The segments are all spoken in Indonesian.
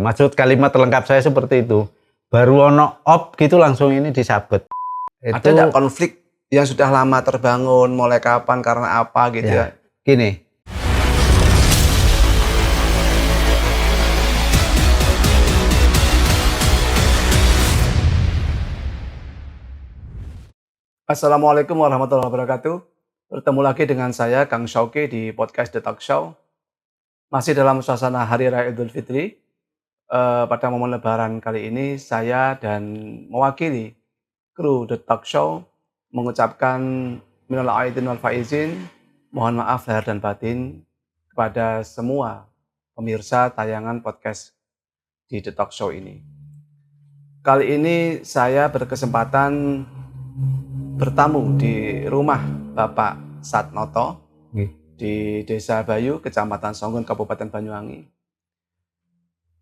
Maksud kalimat lengkap saya seperti itu. Baru ono op gitu langsung ini disabet. Ada nggak konflik yang sudah lama terbangun, mulai kapan, karena apa gitu ya? Gini. Assalamualaikum warahmatullahi wabarakatuh. Bertemu lagi dengan saya, Kang Syauki, di podcast The Talk Show. Masih dalam suasana Hari Raya Idul Fitri. Pada momen Lebaran kali ini, saya dan mewakili kru The Talk Show mengucapkan minal aidin wal faizin, mohon maaf lahir dan batin kepada semua pemirsa tayangan podcast di The Talk Show ini. Kali ini saya berkesempatan bertamu di rumah Bapak Satnoto di Desa Bayu, Kecamatan Songgon, Kabupaten Banyuwangi.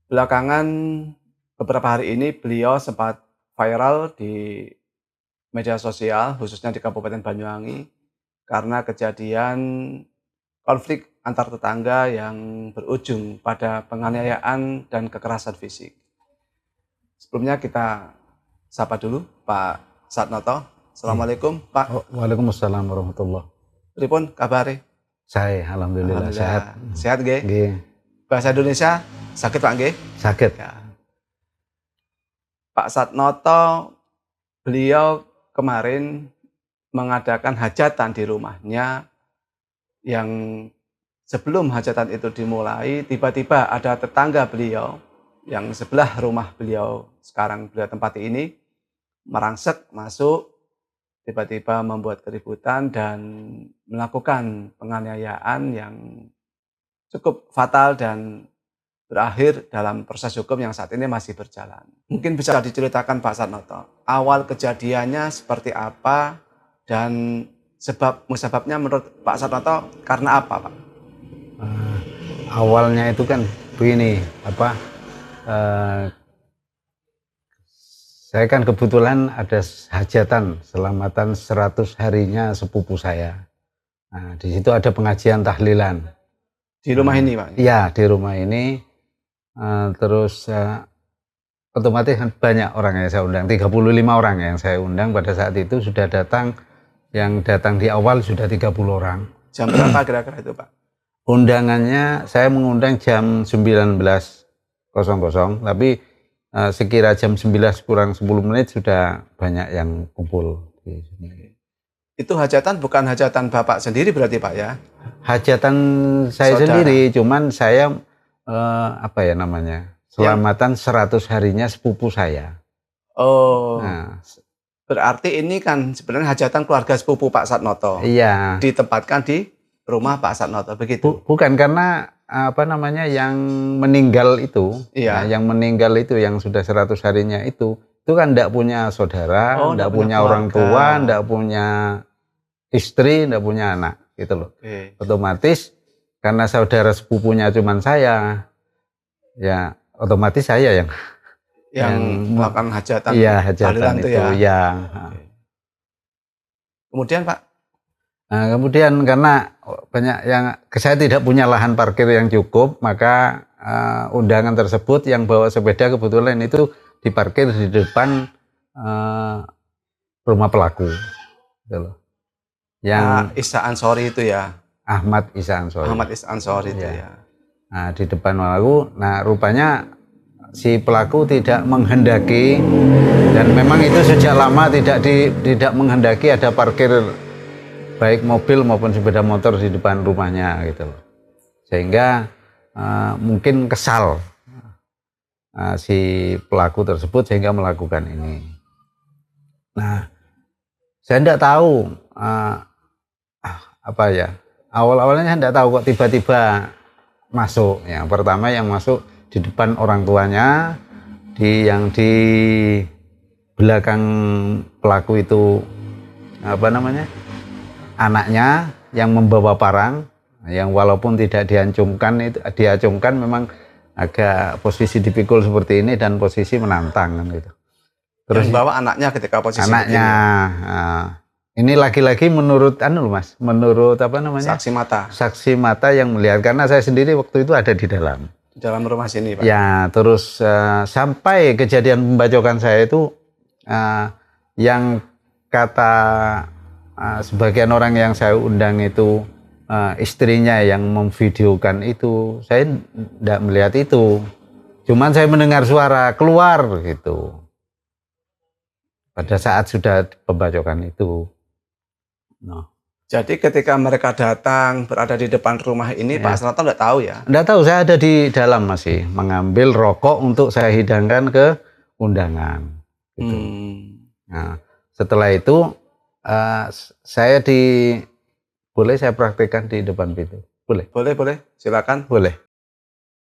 Belakangan beberapa hari ini beliau sempat viral di media sosial, khususnya di Kabupaten Banyuwangi, karena kejadian konflik antar tetangga yang berujung pada penganiayaan dan kekerasan fisik. Sebelumnya kita sapa dulu Pak Satnoto. Assalamualaikum Pak. Waalaikumsalam warahmatullahi. Pripun kabare? Saya alhamdulillah sehat. Sehat nggih? Nggih. Bahasa Indonesia sakit Pak nggih? Sakit. Ya. Pak Satnoto, beliau kemarin mengadakan hajatan di rumahnya, yang sebelum hajatan itu dimulai, tiba-tiba ada tetangga beliau yang sebelah rumah beliau sekarang beliau tempati ini merangsek masuk, tiba-tiba membuat keributan dan melakukan penganiayaan yang cukup fatal dan berakhir dalam proses hukum yang saat ini masih berjalan. Mungkin bisa diceritakan Pak Satnoto, awal kejadiannya seperti apa dan sebabnya menurut Pak Satnoto karena apa Pak? Awalnya itu kan begini, saya kan kebetulan ada hajatan selamatan 100 harinya sepupu saya. Nah, di situ ada pengajian tahlilan. Di rumah ini Pak? Iya, di rumah ini. Terus otomatis banyak orang yang saya undang, 35 orang yang saya undang pada saat itu sudah datang, yang datang di awal sudah 30 orang. Jam berapa kira-kira itu Pak? Undangannya saya mengundang jam 19.00, tapi sekira jam 11 kurang 10 menit sudah banyak yang kumpul di sini. Itu hajatan bukan hajatan Bapak sendiri berarti Pak ya? Hajatan saya sendiri, cuman saya selamatan 100 harinya sepupu saya. Oh, nah, berarti ini kan sebenarnya hajatan keluarga sepupu Pak Satnoto. Iya. Ditempatkan di rumah Pak Satnoto, begitu? Bukan, karena yang meninggal itu, iya. Yang meninggal itu yang sudah 100 harinya itu kan enggak punya saudara, enggak punya orang tua, enggak punya istri, enggak punya anak, gitu loh. Otomatis karena saudara sepupunya cuman saya, ya otomatis saya yang melakukan hajatan. Iya, hajatan itu ya. Kemudian Pak? Nah, kemudian karena banyak saya tidak punya lahan parkir yang cukup, maka undangan tersebut yang bawa sepeda kebetulan itu diparkir di depan rumah pelaku, gitu loh. Yang Isa Ansori itu ya? Ahmad Isa Ansori. Ahmad Isa Ansori itu ya. Nah, di depan pelaku, nah rupanya si pelaku tidak menghendaki, dan memang itu sejak lama tidak menghendaki ada parkir baik mobil maupun sepeda motor di depan rumahnya, gitu loh. Sehingga mungkin kesal si pelaku tersebut sehingga melakukan ini. Nah, saya tidak tahu awal-awalnya saya tidak tahu kok tiba-tiba masuk. Yang pertama yang masuk di depan orang tuanya, yang di belakang pelaku itu anaknya yang membawa parang, yang walaupun tidak diacungkan memang agak posisi dipikul seperti ini dan posisi menantang kan gitu. Terus yang bawa anaknya ketika posisi anaknya ini laki-laki menurut saksi mata yang melihat, karena saya sendiri waktu itu ada di dalam. dalam rumah sini, Pak. Ya, terus sampai kejadian pembacokan saya itu yang kata sebagian orang yang saya undang itu istrinya yang memvideokan itu, saya tidak melihat itu. Cuman saya mendengar suara keluar gitu. Pada saat sudah pembacokan itu. No. Jadi ketika mereka datang berada di depan rumah ini, Pak Asnato nggak tahu ya? Nggak tahu, saya ada di dalam masih mengambil rokok untuk saya hidangkan ke undangan. Gitu. Nah, setelah itu saya boleh saya praktekkan di depan pintu? Boleh? Boleh, silakan. Boleh.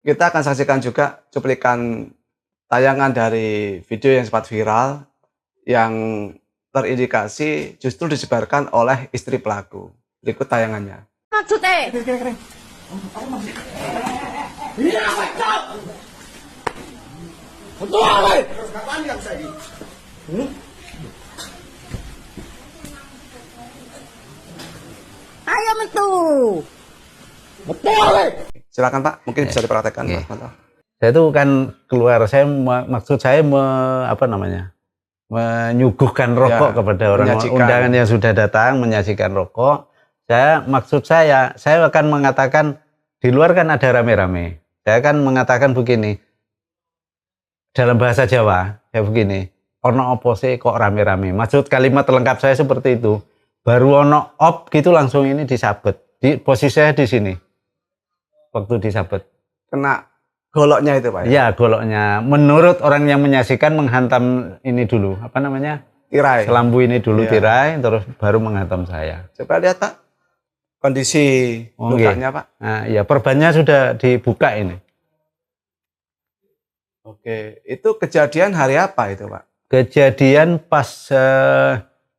Kita akan saksikan juga cuplikan tayangan dari video yang sempat viral yang terindikasi justru disebarkan oleh istri pelaku. Berikut tayangannya. Maksudnya? Ayo metu. Silakan Pak, mungkin bisa dipraktekkan Pak Asnato. Saya itu kan keluar, maksud saya menyuguhkan rokok kepada orang undangan yang sudah datang, menyajikan rokok. Maksud saya akan mengatakan di luar kan ada rame-rame. Saya akan mengatakan begini, dalam bahasa Jawa, saya begini, ono opo sih kok rame-rame. Maksud kalimat lengkap saya seperti itu. Baru ono op gitu langsung ini disabet. Posisi saya di sini. Waktu disabet. Kena goloknya itu Pak? Ya, goloknya. Menurut orang yang menyaksikan menghantam ini dulu. Apa namanya? Tirai. Selambu ini dulu tirai, terus baru menghantam saya. Coba lihat Pak. Kondisi lukanya Pak. Nah, ya perbannya sudah dibuka ini. Oke, itu kejadian hari apa itu Pak? Kejadian pas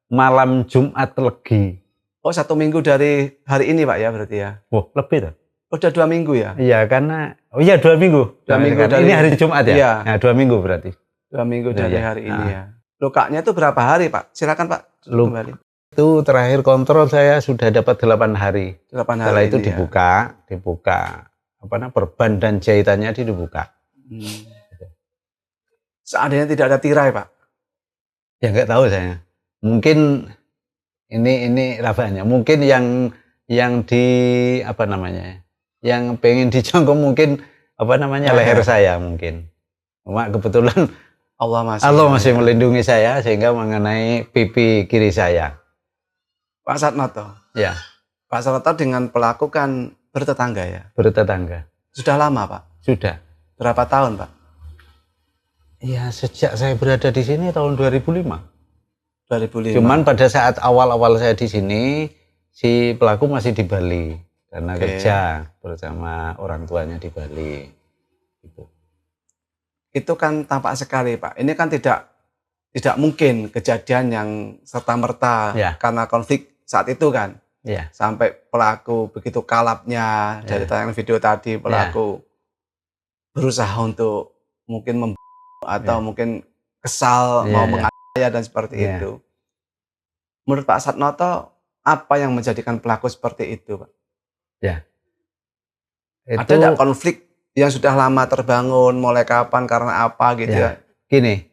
malam Jumat Legi. Oh, 1 minggu dari hari ini Pak ya berarti ya? Wah, lebih tuh. Oh, udah 2 minggu ya? Iya, karena 2 minggu. 2 minggu dari, ini hari Jumat ya? Iya. Nah, 2 minggu berarti. 2 minggu dari hari ini ya. Lukanya itu berapa hari Pak? Silakan Pak. Kembali. Itu terakhir kontrol saya sudah dapat 8 hari. 8 hari. Setelah itu dibuka perban dan jahitannya dibuka. Seandainya tidak ada tirai Pak? Ya nggak tahu saya. Mungkin ini rabanya. Mungkin yang di yang pengen dijangkau mungkin leher saya mungkin. Cuma kebetulan Allah masih melindungi saya sehingga mengenai pipi kiri saya. Pak Asnato. Ya. Pak Asnato dengan pelaku kan bertetangga ya? Bertetangga. Sudah lama Pak? Sudah. Berapa tahun Pak? Ya sejak saya berada di sini tahun 2005. 2005. Cuman pada saat awal-awal saya di sini, si pelaku masih di Bali karena kerja bersama orang tuanya di Bali. Gitu. Itu kan tampak sekali Pak. Ini kan tidak mungkin kejadian yang serta-merta karena konflik saat itu kan. Sampai pelaku begitu kalapnya dari tayangan video tadi, pelaku berusaha untuk mungkin atau mungkin kesal mau menganiaya dan seperti itu. Menurut Pak Asnato, apa yang menjadikan pelaku seperti itu Pak? Ada tidak konflik yang sudah lama terbangun, mulai kapan, karena apa gitu ya? Gini,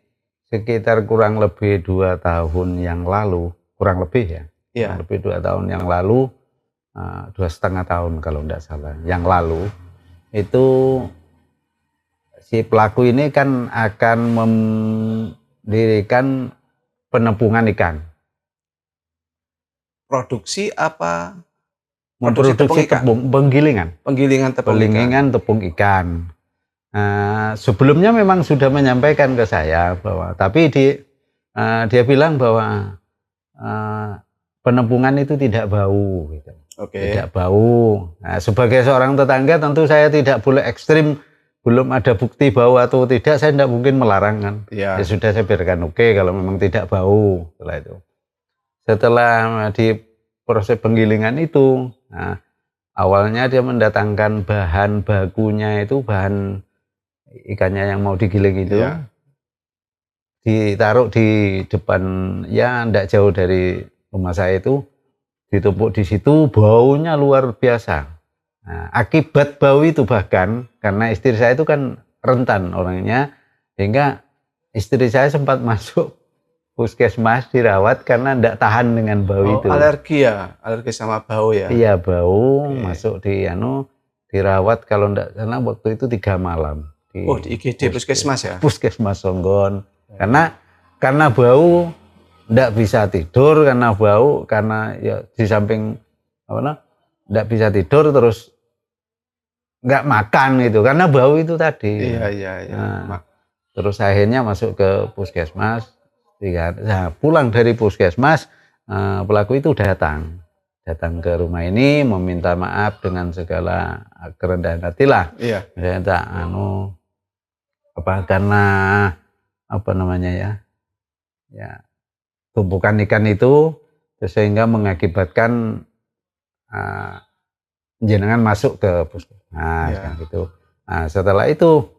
sekitar kurang lebih 2 tahun yang lalu, kurang lebih ya, kurang lebih 2 tahun yang lalu, 2,5 tahun kalau tidak salah, yang lalu itu si pelaku ini kan akan mendirikan penampungan ikan. Produksi apa? Memproduksi penggilingan tepung ikan. Sebelumnya memang sudah menyampaikan ke saya bahwa, tapi dia bilang bahwa penampungan itu tidak bau, gitu. Tidak bau. Nah, sebagai seorang tetangga tentu saya tidak boleh ekstrim, belum ada bukti bau atau tidak, saya tidak mungkin melarang kan. Ya sudah saya biarkan kalau memang tidak bau. Setelah di proses penggilingan itu, awalnya dia mendatangkan bahan bakunya itu, bahan ikannya yang mau digiling itu, ditaruh di depan, tidak jauh dari rumah saya itu, ditumpuk di situ, baunya luar biasa. Nah, akibat bau itu bahkan karena istri saya itu kan rentan orangnya, sehingga istri saya sempat masuk puskesmas dirawat karena tidak tahan dengan bau itu. Alergi ya, alergi sama bau ya. Iya, bau masuk dirawat kalau tidak salah waktu itu 3 malam. Di IGD puskesmas ya. Puskesmas Songgon. Karena bau tidak bisa tidur karena ya di samping tidak bisa tidur terus nggak makan itu karena bau itu tadi. Iya. Nah, terus akhirnya masuk ke puskesmas. Nah, pulang dari puskesmas pelaku itu datang ke rumah ini meminta maaf dengan segala kerendahan hati lah. Iya. Minta karena tumpukan ikan itu sehingga mengakibatkan jenengan masuk ke puskesmas gitu. Nah, setelah itu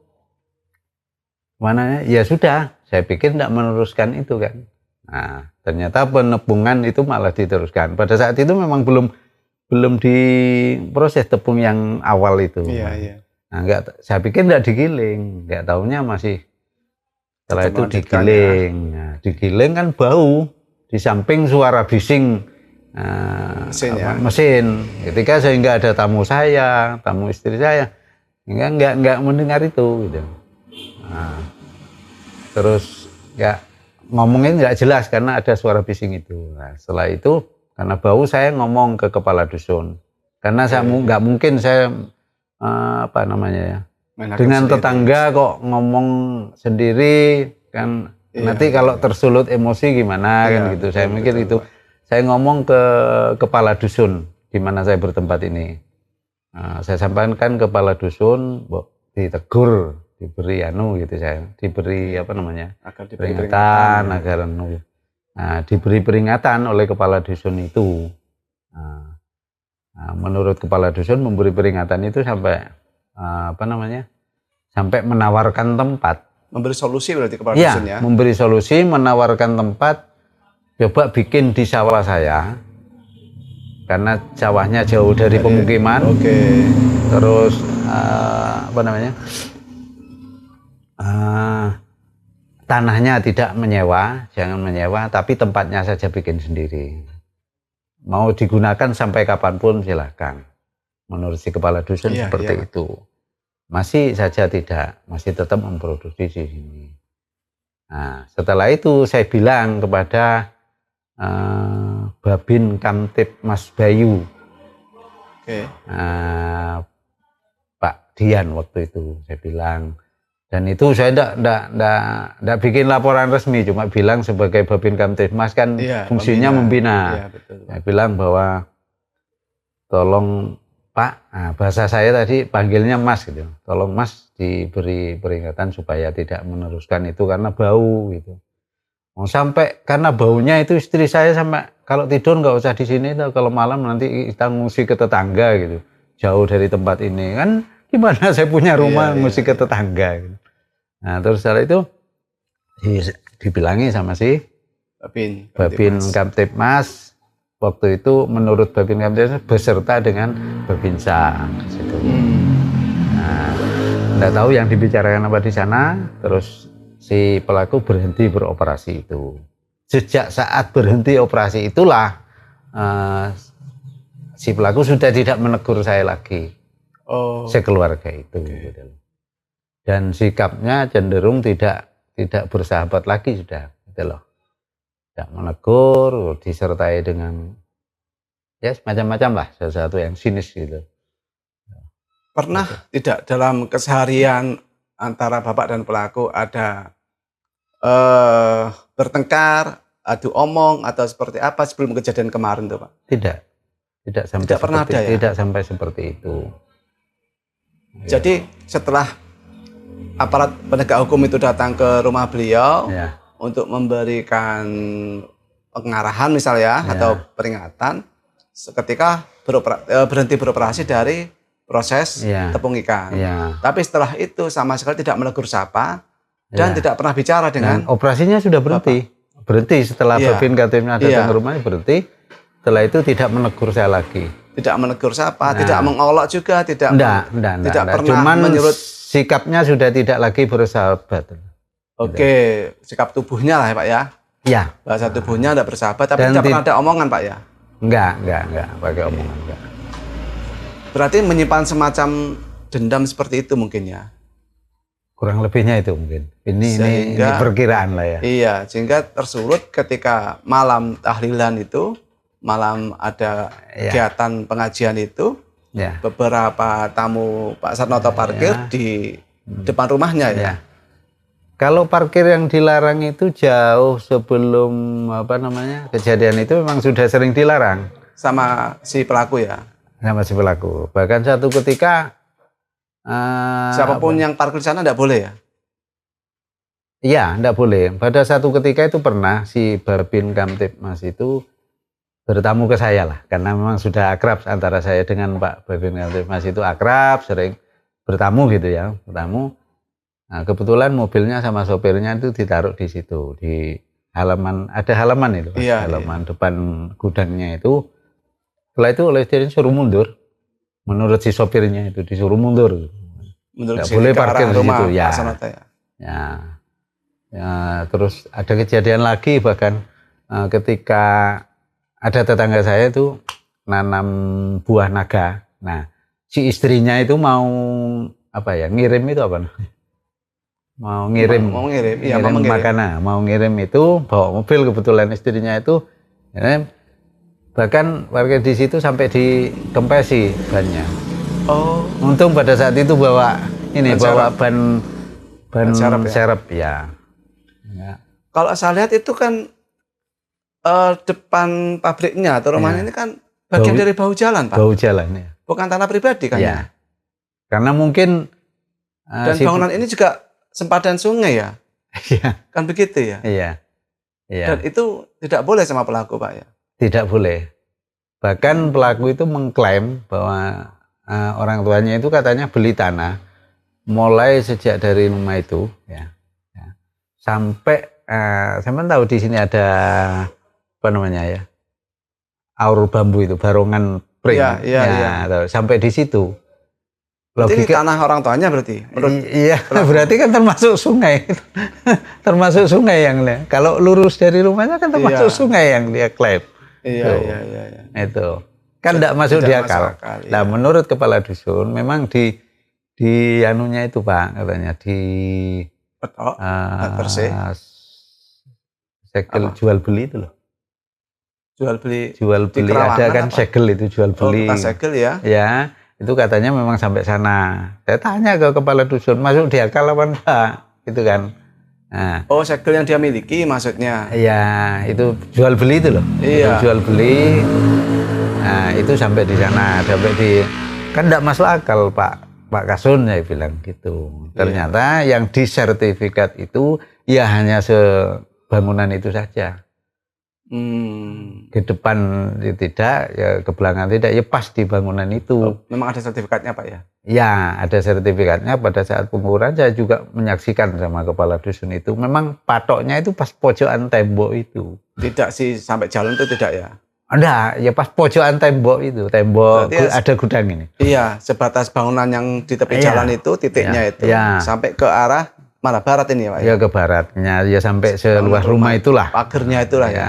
ya sudah, saya pikir tidak meneruskan itu kan. Nah, ternyata penepungan itu malah diteruskan. Pada saat itu memang belum diproses tepung yang awal itu. Iya. Nah, saya pikir tidak digiling, nggak tahunya masih. Setelah itu digiling. Ya. Nah, digiling kan bau, di samping suara bising mesin. Ketika sehingga ada tamu istri saya, nggak mendengar itu gitu. Nah, terus ngomongin nggak jelas karena ada suara bising itu. Nah, setelah itu karena bau saya ngomong ke kepala dusun karena saya nggak mungkin saya dengan tetangga kok ngomong sendiri kan nanti kalau tersulut emosi gimana kan gitu. Saya mikir itu. Saya ngomong ke kepala dusun di mana saya bertempat ini. Nah, saya sampaikan ke kepala dusun, ditegur, diberi diberi peringatan agar diberi peringatan oleh kepala dusun itu. Nah, menurut kepala dusun memberi peringatan itu sampai sampai menawarkan tempat. Memberi solusi berarti kepala dusun ya? Memberi solusi, menawarkan tempat, coba bikin di sawah saya, karena sawahnya jauh dari pemukiman. Terus tanahnya tidak menyewa, jangan menyewa, tapi tempatnya saja bikin sendiri. Mau digunakan sampai kapanpun silahkan. Menurut si kepala dusun seperti itu. Masih saja tidak, masih tetap memproduksi di sini. Nah, setelah itu saya bilang kepada Babin Kamtib Mas Bayu, Pak Dian waktu itu saya bilang. Dan itu saya tidak bikin laporan resmi, cuma bilang sebagai Babin Kamtibmas kan fungsinya membina. Saya bilang bahwa tolong Pak, bahasa saya tadi panggilnya Mas gitu. Tolong Mas diberi peringatan supaya tidak meneruskan itu karena bau gitu. Mau sampai karena baunya itu istri saya sampai kalau tidur nggak usah di sini, kalau malam nanti kita ngungsi ke tetangga gitu. Jauh dari tempat ini kan. Gimana saya punya rumah ngusik ke tetangga gitu. Nah, terus setelah itu dibilangi sama si Babin Kamtibmas. Waktu itu menurut Babin Kamtibmas beserta dengan Babinsa situ. Nah, enggak tahu yang dibicarakan apa di sana, terus si pelaku berhenti beroperasi itu. Sejak saat berhenti operasi itulah si pelaku sudah tidak menegur saya lagi. Sekeluarga itu gitu. Dan sikapnya cenderung tidak bersahabat lagi sudah gitu loh. Tidak menegur, disertai dengan macam-macam lah, sesuatu yang sinis gitu. Pernah tidak dalam keseharian antara bapak dan pelaku ada bertengkar, adu omong atau seperti apa sebelum kejadian kemarin tuh Pak? Tidak sampai seperti itu. Jadi setelah aparat penegak hukum itu datang ke rumah beliau untuk memberikan pengarahan misalnya atau peringatan, seketika berhenti beroperasi dari proses tepung ikan. Tapi setelah itu sama sekali tidak menegur sapa dan tidak pernah bicara dengan operasinya sudah berhenti. Berhenti setelah Babin Kamtibmas datang ke rumahnya berhenti. Setelah itu tidak menegur saya lagi. Tidak menegur sapa, tidak mengolok juga, tidak enggak. pernah Cuman menyurut. sikapnya sudah tidak lagi bersahabat. Oke, sikap tubuhnya lah ya Pak ya. Iya. Bahasa tubuhnya tidak bersahabat, tapi Dan tidak pernah ada omongan Pak ya. Enggak pakai omongan enggak. Berarti menyimpan semacam dendam seperti itu mungkin ya. Kurang lebihnya itu mungkin. Ini perkiraan lah ya. Iya, sehingga tersulut ketika malam tahlilan itu, malam ada kegiatan pengajian itu, beberapa tamu Pak Sarnoto parkir di depan rumahnya ya. Kalau parkir yang dilarang itu jauh sebelum kejadian itu memang sudah sering dilarang sama si pelaku ya. Sama si pelaku. Bahkan satu ketika siapapun yang parkir di sana tidak boleh ya. Iya, tidak boleh. Pada satu ketika itu pernah si Babin Kamtibmas itu bertamu ke saya lah, karena memang sudah akrab antara saya dengan Pak Babin Kamtibmas itu akrab, sering bertamu gitu ya, bertamu. Nah, kebetulan mobilnya sama sopirnya itu ditaruh di situ, di halaman, ada halaman itu, halaman depan gudangnya itu. Setelah itu oleh istrinya suruh mundur, menurut si sopirnya itu disuruh mundur. Nggak boleh parkir di situ ya. Terus ada kejadian lagi bahkan ketika ada tetangga saya itu nanam buah naga. Nah, si istrinya itu mau ngirim itu apa? Mau ngirim makanan, mau ngirim itu bawa mobil, kebetulan istrinya itu bahkan parkir di situ sampai dikempesi bannya. Oh, untung pada saat itu bawa ban serep ya. Kalau saya lihat itu kan depan pabriknya atau rumahnya ini kan bagian dari bahu jalan Pak. Bahu jalan ya. Bukan tanah pribadi kan ya. Karena mungkin dan bangunan ini juga sempadan sungai ya. Iya. Kan begitu ya. Iya. Dan itu tidak boleh sama pelaku Pak ya. Tidak boleh. Bahkan pelaku itu mengklaim bahwa orang tuanya itu katanya beli tanah mulai sejak dari rumah itu ya. Sampai saya tahu di sini ada aur bambu itu, barongan pring. Sampai di situ. Ini tanah orang tuanya berarti? Iya, berarti kan termasuk sungai. Termasuk sungai yang kalau lurus dari rumahnya kan termasuk sungai yang dia klaim. Iya. Itu. Kan tidak masuk di akal. Nah, menurut kepala dusun memang di anunya itu Pak, katanya di segel jual beli itu loh. Jual beli ada kan segel itu jual beli. Segel ya. Ya, itu katanya memang sampai sana. Saya tanya ke kepala dusun, masuk di akal apa enggak? Itu kan. Nah. Oh, segel yang dia miliki maksudnya. Iya, itu jual beli itu loh. Iya. Jual beli. Nah, itu sampai di sana, kan enggak masuk akal Pak Kasun ya bilang gitu. Ternyata yang disertifikat itu ya hanya sebangunan itu saja. Ke depan tidak, ya ke belakang tidak, ya pas di bangunan itu. Memang ada sertifikatnya Pak ya? Ya, ada sertifikatnya. Pada saat pengukuran saya juga menyaksikan sama kepala dusun itu. Memang patoknya itu pas pojokan tembok itu. Tidak sih sampai jalan itu tidak ya? Enggak, ya pas pojokan tembok itu. Tembok ada gudang ini. Iya, sebatas bangunan yang di tepi jalan itu, titiknya itu. Sampai ke arah mana barat ini ya Pak? Ya ke baratnya, ya sampai seluas rumah itulah. Pagernya itulah ya.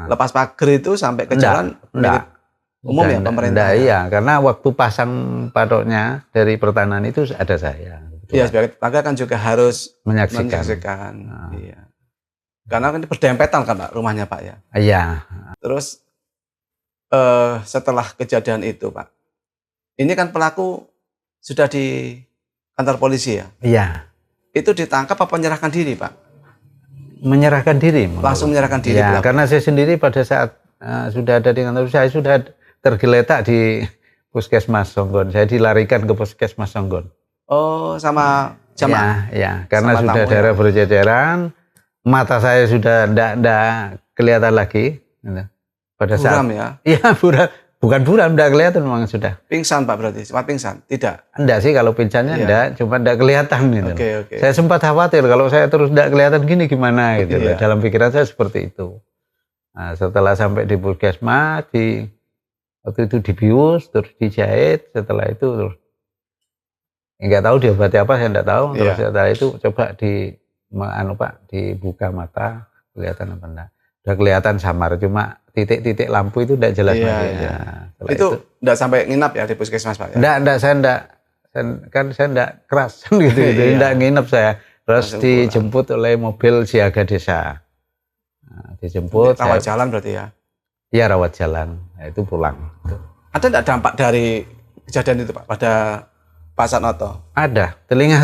Lepas pager itu sampai ke jalan milik umum ya pemerintah. Iya, karena waktu pasang patoknya dari pertanahan itu ada saya. Iya, sebagai tetangga kan juga harus menyaksikan. Iya. Karena kan berdempetan kan Pak rumahnya Pak ya. Iya. Terus setelah kejadian itu Pak, ini kan pelaku sudah di kantor polisi ya? Iya. Itu ditangkap apa menyerahkan diri Pak? Menyerahkan diri. Langsung menyerahkan diri. Ya, karena saya sendiri pada saat sudah ada di kantor, saya sudah tergeletak di Puskesmas Songgon. Saya dilarikan ke Puskesmas Songgon. Oh, sama jamaah? Ya, karena sudah darah berceceran, mata saya sudah tidak kelihatan lagi. Pada saat, buram ya? Iya, bukan buram, tidak kelihatan memang sudah. Pingsan Pak berarti? Sempat pingsan? Tidak? Enggak sih, kalau pingsannya enggak, cuma tidak kelihatan gitu. Oke. Saya sempat khawatir kalau saya terus tidak kelihatan gini gimana gitu. Dalam pikiran saya seperti itu. Nah, setelah sampai di Puskesmas, Waktu itu dibius, terus dijahit, setelah itu terus nggak tahu diobati apa, saya nggak tahu. Terus setelah itu coba dibuka mata, kelihatan apa enggak? Udah kelihatan samar, cuma titik-titik lampu itu enggak jelas lagi. Iya. Nah, Itu enggak sampai nginap ya di puskesmas, Pak? Ya? Enggak, saya enggak keras gitu, enggak nginep saya. Terus langsung dijemput oleh mobil siaga desa. Nah, dijemput. Rawat jalan berarti ya? Iya, rawat jalan. Nah, itu pulang. Ada enggak dampak dari kejadian itu, Pak, pada Pak Satnoto? Ada. Telinga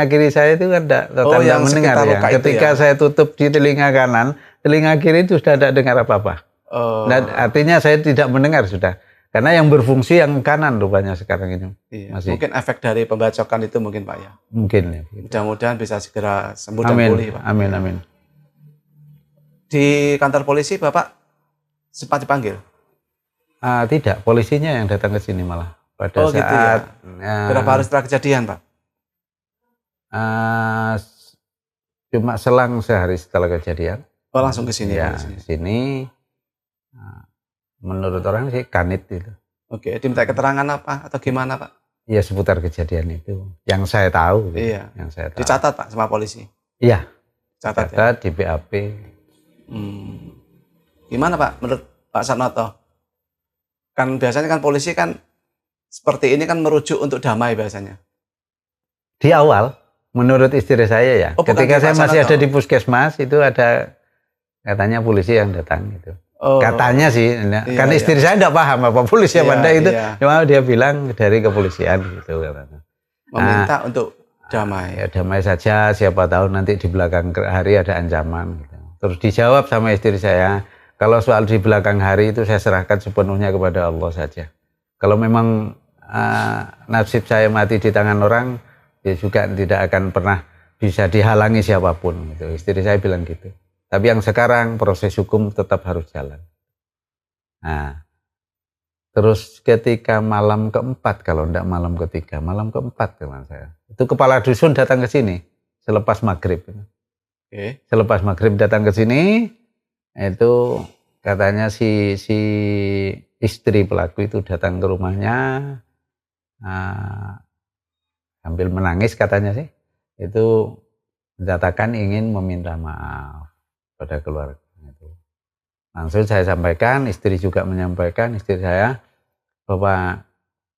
kiri saya itu kan enggak yang mendengar ya. Ketika saya tutup di telinga kanan, telinga kiri itu sudah tidak dengar apa-apa. Dan artinya saya tidak mendengar sudah. Karena yang berfungsi yang kanan rupanya sekarang ini. Iya. Masih. Mungkin efek dari pembacokan itu mungkin, Pak ya. Mungkin ya. Mudah-mudahan bisa segera sembuh dan Amin. pulih, Pak. Amin. Di kantor polisi Bapak sempat dipanggil? Tidak, polisinya yang datang ke sini malah. Pada saat gitu ya? Berapa hari setelah kejadian, Pak? Cuma selang sehari setelah kejadian. Oh, langsung ke sini. Ya, ke sini. Menurut orang sih kanit itu. Oke, diminta keterangan apa atau gimana, Pak? Iya, seputar kejadian itu. Yang saya tahu. Iya. Yang saya tahu. Dicatat, Pak, sama polisi? Iya. Catat ya? Di BAP. Gimana, Pak, menurut Pak Satnoto? Kan biasanya kan polisi kan seperti ini kan merujuk untuk damai biasanya. Di awal, menurut istri saya ya. Ketika saya masih ada di puskesmas, itu ada katanya polisi yang datang gitu. Katanya sih, kan istri saya tidak paham apa polisi apa enggak itu, cuma dia bilang dari kepolisian gitu katanya. Meminta untuk damai. Ya damai saja, siapa tahu nanti di belakang hari ada ancaman. Gitu. Terus dijawab sama istri saya, kalau soal di belakang hari itu saya serahkan sepenuhnya kepada Allah saja. Kalau memang nasib saya mati di tangan orang, ya juga tidak akan pernah bisa dihalangi siapapun. Gitu. Istri saya bilang gitu. Tapi yang sekarang proses hukum tetap harus jalan. Nah, terus ketika malam keempat, kalau enggak malam ketiga, malam keempat teman saya. Itu kepala dusun datang ke sini selepas maghrib. Selepas maghrib datang ke sini, itu katanya si istri pelaku itu datang ke rumahnya sambil menangis katanya sih. Itu menyatakan ingin meminta maaf pada keluarga itu. Langsung saya sampaikan, istri juga menyampaikan, istri saya, bahwa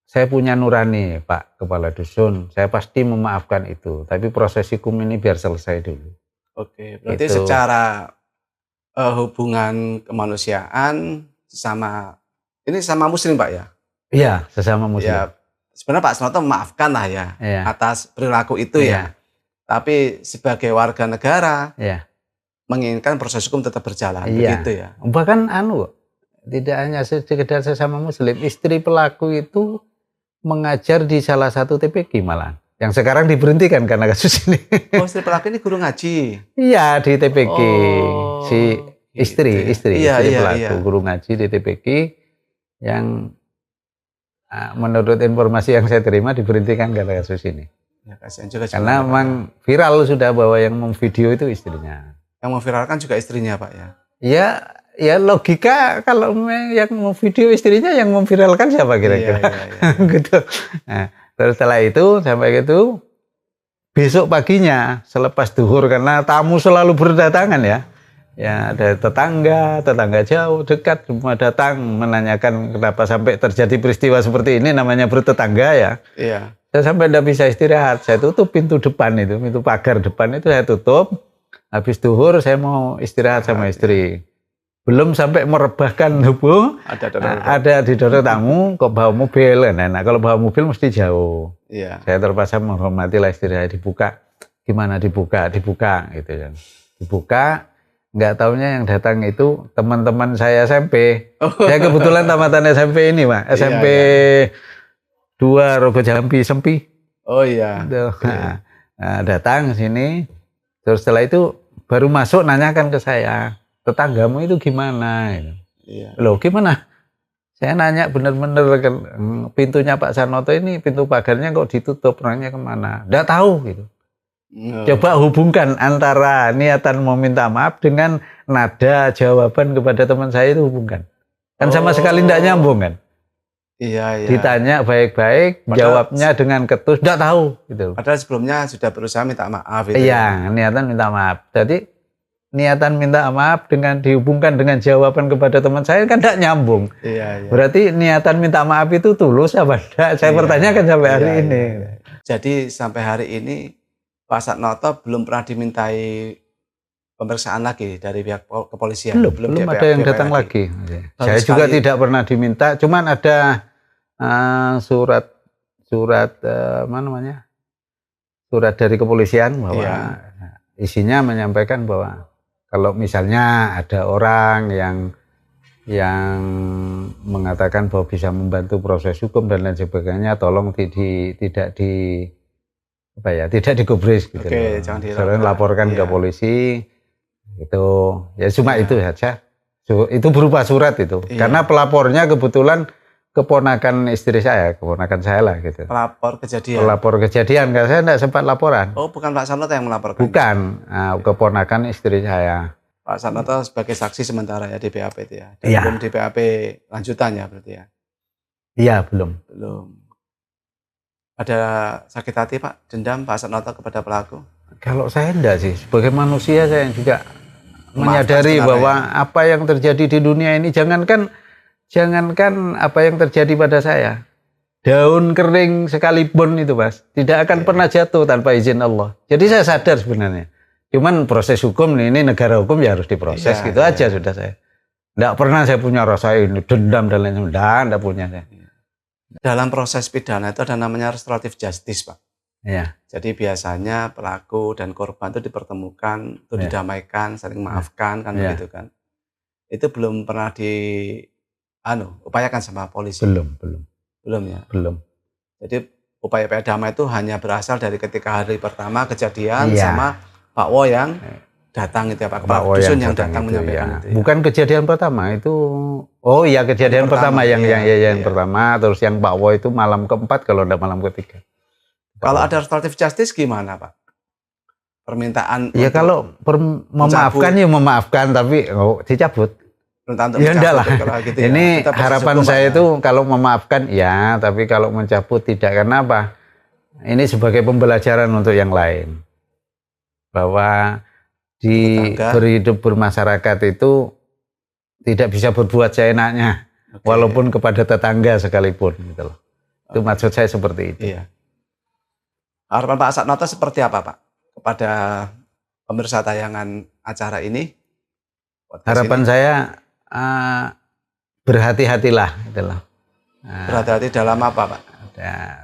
saya punya nurani Pak Kepala Dusun, saya pasti memaafkan itu, tapi proses hukum ini biar selesai dulu. Oke, berarti itu secara hubungan kemanusiaan ini sama muslim Pak ya? Iya, sesama muslim. Ya, sebenarnya Pak Satnoto memaafkan lah ya, atas perilaku itu ya. Tapi sebagai warga negara, menginginkan proses hukum tetap berjalan, begitu ya. Bahkan tidak hanya sekedar sesama muslim, istri pelaku itu mengajar di salah satu TPQ malah. Yang sekarang diberhentikan karena kasus ini. Oh, istri pelaku ini guru ngaji? Iya, di TPQ. Si istri pelaku guru ngaji di TPQ yang menurut informasi yang saya terima diberhentikan karena kasus ini. Ya, kasihan juga. Karena memang viral sudah bahwa yang memvideo itu istrinya. Yang memviralkan juga istrinya Pak ya? Ya logika kalau yang mau video istrinya, yang memviralkan siapa kira-kira? Gitu. Nah, terus setelah itu sampai gitu, besok paginya selepas duhur, karena tamu selalu berdatangan ya. Ya ada tetangga jauh, dekat, semua datang menanyakan kenapa sampai terjadi peristiwa seperti ini, namanya bertetangga ya. Iya. Saya sampai tidak bisa istirahat, saya tutup pintu depan itu, pintu pagar depan itu saya tutup. Habis duhur saya mau istirahat sama istri. Belum sampai merebahkan tubuh, ada didorong tamu, kok bawa mobil. Nah, kalau bawa mobil mesti jauh. Iya. Saya terpaksa menghormati lah istri saya, dibuka. Gimana dibuka gitu kan. Dibuka, nggak taunya yang datang itu teman-teman saya SMP. Saya kebetulan tamatan SMP ini, Pak. SMP 2 Rogo Jambi Sempi. Oh iya. Nah, datang sini. Terus setelah itu baru masuk nanyakan ke saya, tetanggamu itu gimana? Iya. Loh gimana? Saya nanya bener-bener pintunya Pak Satnoto ini, pintu pagarnya kok ditutup, orangnya kemana? Nggak tahu gitu. Coba hubungkan antara niatan mau minta maaf dengan nada jawaban kepada teman saya itu, hubungkan. Kan sama sekali tidak nyambung kan. Iya, iya. Ditanya baik-baik, jawabnya dengan ketus, tidak tahu gitu. Padahal sebelumnya sudah berusaha minta maaf itu. Iya, niatan minta maaf. Jadi niatan minta maaf dengan dihubungkan dengan jawaban kepada teman saya kan tidak nyambung. Iya, iya. Berarti niatan minta maaf itu tulus apa tidak? Saya pertanyakan sampai hari ini. Iya. Jadi sampai hari ini Pak Satnoto belum pernah dimintai pemeriksaan lagi dari pihak kepolisian. Belum ada yang datang lagi. Saya juga tidak pernah diminta. Cuman ada surat apa namanya? Surat dari kepolisian bahwa isinya menyampaikan bahwa kalau misalnya ada orang yang mengatakan bahwa bisa membantu proses hukum dan lain sebagainya, tolong tidak digubris gitu. Oke, jangan dilaporkan. Laporkan ke polisi. Itu ya cuma itu saja. Itu berupa surat itu. Karena pelapornya kebetulan keponakan istri saya, keponakan saya lah gitu. Pelapor kejadian. Pelapor kejadian, karena saya tidak sempat laporan. Oh, bukan Pak Satnoto yang melaporkan? Bukan, keponakan istri saya. Pak Satnoto sebagai saksi sementara ya di BAP itu ya? Iya. Belum di BAP lanjutannya berarti ya? Iya, belum. Belum. Ada sakit hati Pak, dendam Pak Satnoto kepada pelaku? Kalau saya enggak sih, sebagai manusia saya juga menyadari bahwa apa yang terjadi di dunia ini, jangankan apa yang terjadi pada saya, daun kering sekalipun itu Mas, tidak akan pernah jatuh tanpa izin Allah. Jadi saya sadar sebenarnya. Cuman proses hukum ini negara hukum ya harus diproses aja sudah saya. Tidak pernah saya punya rasa ini dendam dan lain sebagainya, tidak punya saya. Dalam proses pidana itu ada namanya restoratif justice Pak. Iya. Jadi biasanya pelaku dan korban itu dipertemukan, itu didamaikan, saling maafkan kan begitu kan. Itu belum pernah upayakan sama polisi. Belum ya. Belum. Jadi upaya damai itu hanya berasal dari ketika hari pertama kejadian sama Pak Wo yang datang itu ya Pak, kepala dusun yang datang menyampaikan itu. Ya. Bukan kejadian pertama itu. Oh iya, kejadian pertama yang pertama, terus yang Pak Wo itu malam keempat kalau tidak malam ketiga. Kalau ada restoratif justice gimana Pak? Permintaan ya kalau memaafkan ya memaafkan, tapi dicabut. Ya enggak lah. Gitu ini ya, harapan saya itu kalau memaafkan ya, tapi kalau mencabut tidak. Karena apa? Ini sebagai pembelajaran untuk yang lain. Bahwa berhidup bermasyarakat itu tidak bisa berbuat seenaknya, walaupun kepada tetangga sekalipun gitu loh. Itu maksud saya seperti itu. Iya. Harapan Pak Satnoto seperti apa Pak kepada pemirsa tayangan acara ini? Harapan saya berhati-hatilah gitu loh. Berhati-hati dalam apa Pak?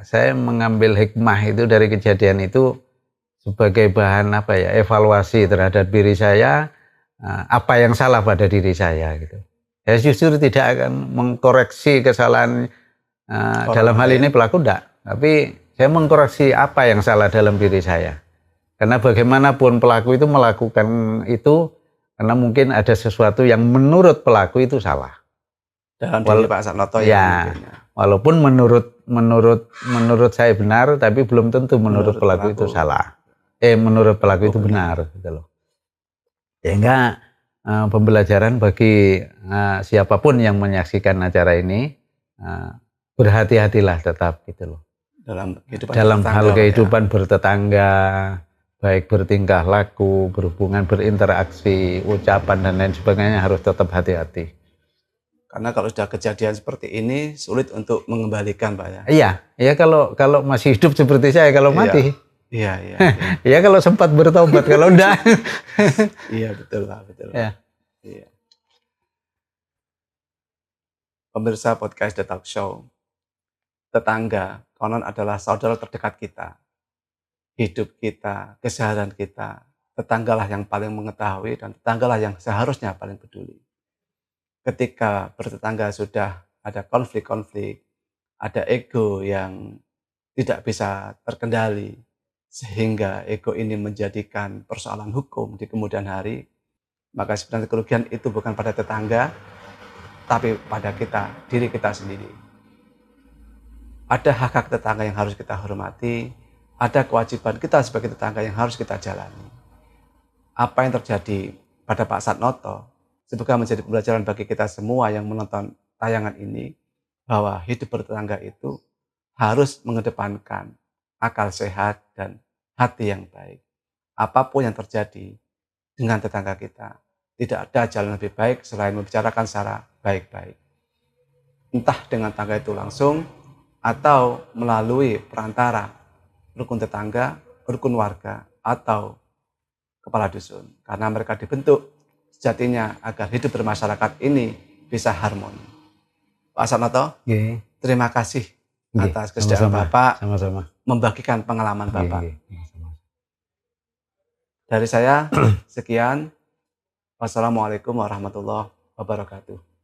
Saya mengambil hikmah itu dari kejadian itu sebagai bahan evaluasi terhadap diri saya, apa yang salah pada diri saya gitu. Saya justru tidak akan mengkoreksi kesalahan dalam hal ini pelaku enggak, tapi saya mengkoreksi apa yang salah dalam diri saya. Karena bagaimanapun pelaku itu melakukan itu karena mungkin ada sesuatu yang menurut pelaku itu salah. Dalam diri Pak Satnoto ya. Walaupun menurut saya benar, tapi belum tentu menurut pelaku itu salah. Menurut pelaku itu benar gitu loh. Sehingga pembelajaran bagi siapapun yang menyaksikan acara ini, berhati-hatilah tetap gitu loh. Dalam hal kehidupan bertetangga, baik bertingkah laku, berhubungan, berinteraksi, ucapan dan lain sebagainya harus tetap hati-hati. Karena kalau sudah kejadian seperti ini sulit untuk mengembalikan Pak ya. Iya kalau masih hidup seperti saya, kalau mati. Iya. Ya kalau sempat bertobat, kalau enggak. Iya betul Pak, betul. Ya. Iya. Pemirsa podcast The Talk Show, tetangga konon adalah saudara terdekat kita. Hidup kita, keseharian kita, tetanggalah yang paling mengetahui dan tetanggalah yang seharusnya paling peduli. Ketika bertetangga sudah ada konflik-konflik, ada ego yang tidak bisa terkendali, sehingga ego ini menjadikan persoalan hukum di kemudian hari, maka sebenarnya kerugian itu bukan pada tetangga, tapi pada kita, diri kita sendiri. Ada hak-hak tetangga yang harus kita hormati, ada kewajiban kita sebagai tetangga yang harus kita jalani. Apa yang terjadi pada Pak Satnoto semoga menjadi pembelajaran bagi kita semua yang menonton tayangan ini bahwa hidup bertetangga itu harus mengedepankan akal sehat dan hati yang baik. Apapun yang terjadi dengan tetangga kita, tidak ada jalan lebih baik selain membicarakan secara baik-baik. Entah dengan tangga itu langsung atau melalui perantara rukun tetangga, rukun warga, atau kepala dusun. Karena mereka dibentuk sejatinya agar hidup bermasyarakat ini bisa harmoni. Pak Sarnoto, Nggih. terima kasih Nggih, atas kesediaan sama-sama. Bapak Sama-sama. membagikan pengalaman Bapak. Nggih, nggih, sama-sama. Dari saya, sekian. Wassalamualaikum warahmatullahi wabarakatuh.